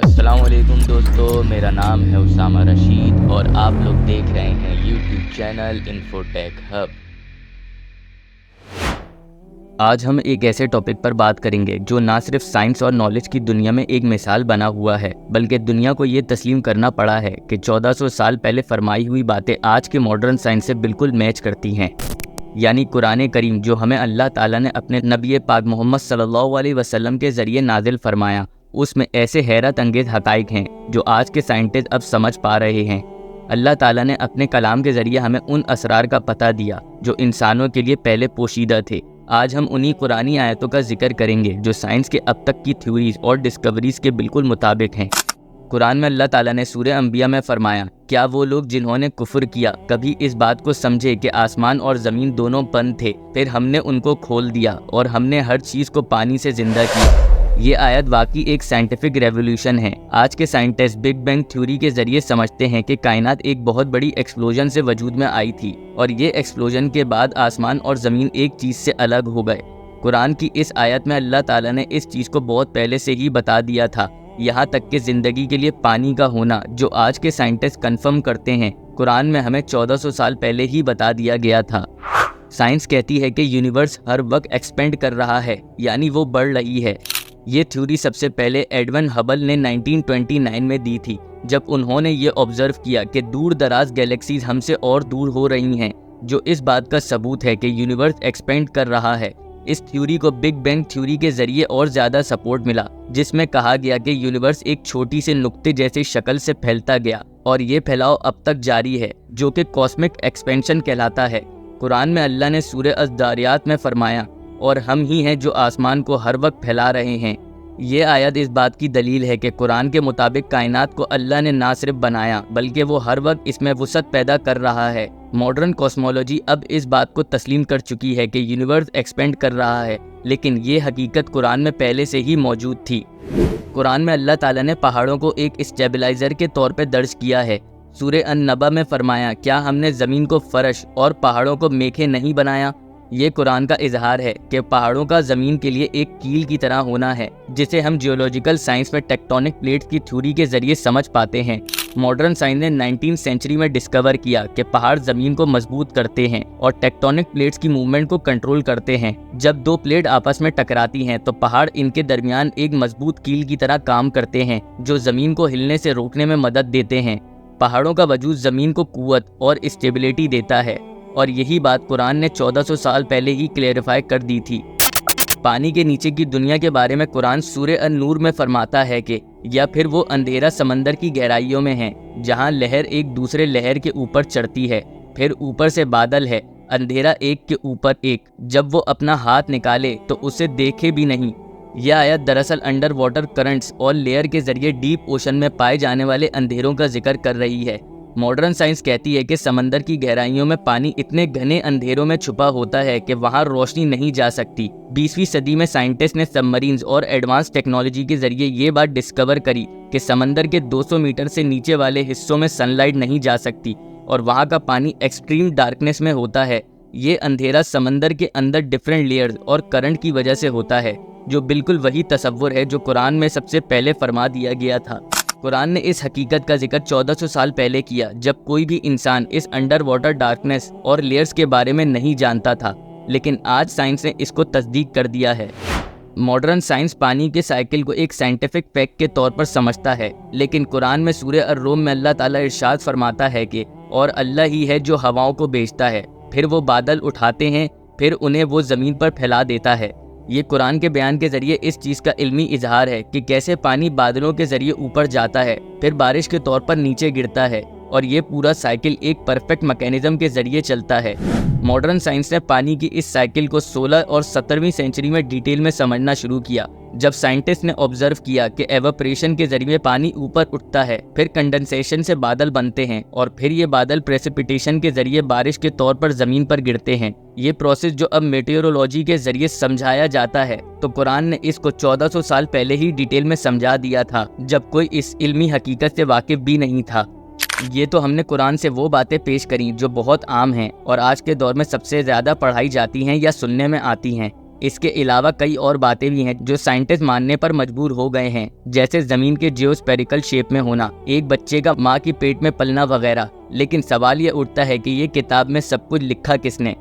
السلام علیکم دوستو، میرا نام ہے اسامہ رشید اور آپ لوگ دیکھ رہے ہیں یوٹیوب چینل انفوٹیک ہب۔ آج ہم ایک ایسے ٹاپک پر بات کریں گے جو نہ صرف سائنس اور نالج کی دنیا میں ایک مثال بنا ہوا ہے، بلکہ دنیا کو یہ تسلیم کرنا پڑا ہے کہ 1400 سال پہلے فرمائی ہوئی باتیں آج کے ماڈرن سائنس سے بالکل میچ کرتی ہیں، یعنی قرآن کریم جو ہمیں اللہ تعالیٰ نے اپنے نبی پاک محمد صلی اللہ علیہ وسلم کے ذریعے نازل فرمایا۔ اس میں ایسے حیرت انگیز حقائق ہیں جو آج کے سائنٹسٹ اب سمجھ پا رہے ہیں۔ اللہ تعالیٰ نے اپنے کلام کے ذریعے ہمیں ان اسرار کا پتہ دیا جو انسانوں کے لیے پہلے پوشیدہ تھے۔ آج ہم انہی قرآنی آیتوں کا ذکر کریں گے جو سائنس کے اب تک کی تھیوریز اور ڈسکوریز کے بالکل مطابق ہیں۔ قرآن میں اللہ تعالیٰ نے سورہ انبیاء میں فرمایا، کیا وہ لوگ جنہوں نے کفر کیا کبھی اس بات کو سمجھے کہ آسمان اور زمین دونوں بند تھے، پھر ہم نے ان کو کھول دیا اور ہم نے ہر چیز کو پانی سے زندہ کیا۔ یہ آیت واقعی ایک سائنٹیفک ریولوشن ہے۔ آج کے سائنٹسٹ بگ بینگ تھیوری کے ذریعے سمجھتے ہیں کہ کائنات ایک بہت بڑی ایکسپلوژن سے وجود میں آئی تھی اور یہ ایکسپلوژن کے بعد آسمان اور زمین ایک چیز سے الگ ہو گئے۔ قرآن کی اس آیت میں اللہ تعالیٰ نے اس چیز کو بہت پہلے سے ہی بتا دیا تھا، یہاں تک کہ زندگی کے لیے پانی کا ہونا جو آج کے سائنٹسٹ کنفرم کرتے ہیں، قرآن میں ہمیں 1400 سال پہلے ہی بتا دیا گیا تھا۔ سائنس کہتی ہے کہ یونیورس ہر وقت ایکسپینڈ کر رہا ہے، یعنی وہ بڑھ رہی ہے۔ یہ تھیوری سب سے پہلے ایڈون ہبل نے 1929 میں دی تھی، جب انہوں نے یہ آبزرو کیا کہ دور دراز گیلیکسیز ہم سے اور دور ہو رہی ہیں، جو اس بات کا ثبوت ہے کہ یونیورس ایکسپینڈ کر رہا ہے۔ اس تھیوری کو بگ بینگ تھیوری کے ذریعے اور زیادہ سپورٹ ملا، جس میں کہا گیا کہ یونیورس ایک چھوٹی سے نقطے جیسی شکل سے پھیلتا گیا اور یہ پھیلاؤ اب تک جاری ہے، جو کہ کاسمک ایکسپینشن کہلاتا ہے۔ قرآن میں اللہ نے سورہ الذاریات میں فرمایا، اور ہم ہی ہیں جو آسمان کو ہر وقت پھیلا رہے ہیں۔ یہ آیت اس بات کی دلیل ہے کہ قرآن کے مطابق کائنات کو اللہ نے نہ صرف بنایا بلکہ وہ ہر وقت اس میں وسعت پیدا کر رہا ہے۔ ماڈرن کاسمولوجی اب اس بات کو تسلیم کر چکی ہے کہ یونیورس ایکسپینڈ کر رہا ہے، لیکن یہ حقیقت قرآن میں پہلے سے ہی موجود تھی۔ قرآن میں اللہ تعالیٰ نے پہاڑوں کو ایک اسٹیبلائزر کے طور پہ درج کیا ہے۔ سورہ النبا میں فرمایا، کیا ہم نے زمین کو فرش اور پہاڑوں کو میخیں نہیں بنایا؟ یہ قرآن کا اظہار ہے کہ پہاڑوں کا زمین کے لیے ایک کیل کی طرح ہونا ہے، جسے ہم جیولوجیکل سائنس میں ٹیکٹونک پلیٹس کی تھیوری کے ذریعے سمجھ پاتے ہیں۔ ماڈرن سائنس نے 19 سینچری میں ڈسکور کیا کہ پہاڑ زمین کو مضبوط کرتے ہیں اور ٹیکٹونک پلیٹس کی موومنٹ کو کنٹرول کرتے ہیں۔ جب دو پلیٹ آپس میں ٹکراتی ہیں تو پہاڑ ان کے درمیان ایک مضبوط کیل کی طرح کام کرتے ہیں جو زمین کو ہلنے سے روکنے میں مدد دیتے ہیں۔ پہاڑوں کا وجود زمین کو قوت اور اسٹیبلٹی دیتا ہے، اور یہی بات قرآن نے 1400 سال پہلے ہی کلیریفائی کر دی تھی۔ پانی کے نیچے کی دنیا کے بارے میں قرآن سورہ النور میں فرماتا ہے کہ یا پھر وہ اندھیرا سمندر کی گہرائیوں میں ہے جہاں لہر ایک دوسرے لہر کے اوپر چڑھتی ہے، پھر اوپر سے بادل ہے، اندھیرا ایک کے اوپر ایک، جب وہ اپنا ہاتھ نکالے تو اسے دیکھے بھی نہیں۔ یہ آیت دراصل انڈر واٹر کرنٹس اور لیئر کے ذریعے ڈیپ اوشن میں پائے جانے والے اندھیروں کا ذکر کر رہی ہے۔ ماڈرن سائنس کہتی ہے کہ سمندر کی گہرائیوں میں پانی اتنے گھنے اندھیروں میں چھپا ہوتا ہے کہ وہاں روشنی نہیں جا سکتی۔ 20ویں صدی میں سائنٹسٹ نے سبمرینز اور ایڈوانس ٹیکنالوجی کے ذریعے یہ بات ڈسکور کری کہ سمندر کے 200 میٹر سے نیچے والے حصوں میں سن لائٹ نہیں جا سکتی اور وہاں کا پانی ایکسٹریم ڈارکنیس میں ہوتا ہے۔ یہ اندھیرا سمندر کے اندر ڈیفرنٹ لیئرز اور کرنٹ کی وجہ سے ہوتا ہے، جو بالکل وہی تصور ہے جو قرآن میں سب سے پہلے فرما دیا گیا تھا۔ قرآن نے اس حقیقت کا ذکر 1400 سال پہلے کیا جب کوئی بھی انسان اس انڈر واٹر ڈارکنیس اور لیئرز کے بارے میں نہیں جانتا تھا، لیکن آج سائنس نے اس کو تصدیق کر دیا ہے۔ ماڈرن سائنس پانی کے سائیکل کو ایک سائنٹیفک فیکٹ کے طور پر سمجھتا ہے، لیکن قرآن میں سورہ الروم میں اللہ تعالیٰ ارشاد فرماتا ہے کہ اور اللہ ہی ہے جو ہواؤں کو بھیجتا ہے، پھر وہ بادل اٹھاتے ہیں، پھر انہیں وہ زمین پر پھیلا دیتا ہے۔ یہ قرآن کے بیان کے ذریعے اس چیز کا علمی اظہار ہے کہ کیسے پانی بادلوں کے ذریعے اوپر جاتا ہے، پھر بارش کے طور پر نیچے گرتا ہے، اور یہ پورا سائیکل ایک پرفیکٹ میکینزم کے ذریعے چلتا ہے۔ ماڈرن سائنس نے پانی کی اس سائیکل کو 16 اور 17ویں سینچری میں ڈیٹیل میں سمجھنا شروع کیا، جب سائنٹسٹ نے آبزرو کیا کہ ایواپریشن کے ذریعے پانی اوپر اٹھتا ہے، پھر کنڈنسیشن سے بادل بنتے ہیں، اور پھر یہ بادل پریسیپیٹیشن کے ذریعے بارش کے طور پر زمین پر گرتے ہیں۔ یہ پروسیس جو اب میٹیورولوجی کے ذریعے سمجھایا جاتا ہے، تو قرآن نے اس کو 1400 سال پہلے ہی ڈیٹیل میں سمجھا دیا تھا، جب کوئی اس علمی حقیقت سے واقف بھی نہیں تھا۔ یہ تو ہم نے قرآن سے وہ باتیں پیش کریں جو بہت عام ہیں اور آج کے دور میں سب سے زیادہ پڑھائی جاتی ہیں یا سننے میں آتی ہیں، اس کے علاوہ کئی اور باتیں بھی ہیں جو سائنٹسٹ ماننے پر مجبور ہو گئے ہیں، جیسے زمین کے جیوسپیریکل شیپ میں ہونا، ایک بچے کا ماں کی پیٹ میں پلنا وغیرہ۔ لیکن سوال یہ اٹھتا ہے کہ یہ کتاب میں سب کچھ لکھا کس نے؟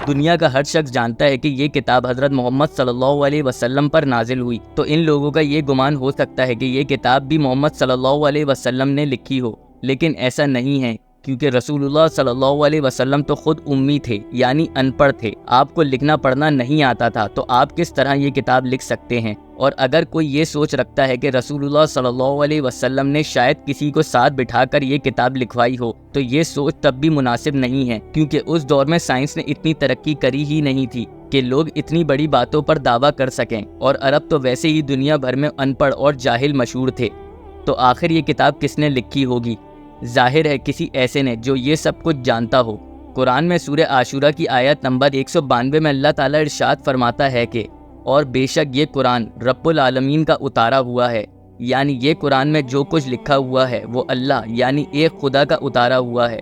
دنیا کا ہر شخص جانتا ہے کہ یہ کتاب حضرت محمد صلی اللہ علیہ وسلم پر نازل ہوئی، تو ان لوگوں کا یہ گمان ہو سکتا ہے کہ یہ کتاب بھی محمد صلی اللہ علیہ وسلم نے لکھی ہو، لیکن ایسا نہیں ہے، کیونکہ رسول اللہ صلی اللہ علیہ وسلم تو خود امی تھے، یعنی ان پڑھ تھے، آپ کو لکھنا پڑھنا نہیں آتا تھا، تو آپ کس طرح یہ کتاب لکھ سکتے ہیں؟ اور اگر کوئی یہ سوچ رکھتا ہے کہ رسول اللہ صلی اللہ علیہ وسلم نے شاید کسی کو ساتھ بٹھا کر یہ کتاب لکھوائی ہو، تو یہ سوچ تب بھی مناسب نہیں ہے، کیونکہ اس دور میں سائنس نے اتنی ترقی کری ہی نہیں تھی کہ لوگ اتنی بڑی باتوں پر دعویٰ کر سکیں، اور عرب تو ویسے ہی دنیا بھر میں ان پڑھ اور جاہل مشہور تھے۔ تو آخر یہ کتاب کس نے لکھی ہوگی؟ ظاہر ہے کسی ایسے نے جو یہ سب کچھ جانتا ہو۔ قرآن میں سورہ عاشورہ کی آیت نمبر 192 میں اللہ تعالیٰ ارشاد فرماتا ہے کہ اور بے شک یہ قرآن رب العالمین کا اتارا ہوا ہے، یعنی یہ قرآن میں جو کچھ لکھا ہوا ہے وہ اللہ یعنی ایک خدا کا اتارا ہوا ہے۔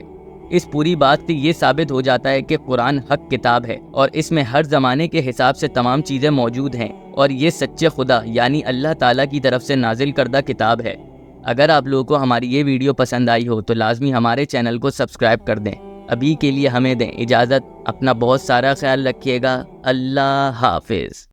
اس پوری بات سے یہ ثابت ہو جاتا ہے کہ قرآن حق کتاب ہے اور اس میں ہر زمانے کے حساب سے تمام چیزیں موجود ہیں، اور یہ سچے خدا یعنی اللہ تعالیٰ کی طرف سے نازل کردہ کتاب ہے۔ اگر آپ لوگوں کو ہماری یہ ویڈیو پسند آئی ہو تو لازمی ہمارے چینل کو سبسکرائب کر دیں۔ ابھی کے لیے ہمیں دیں اجازت، اپنا بہت سارا خیال رکھیے گا، اللہ حافظ۔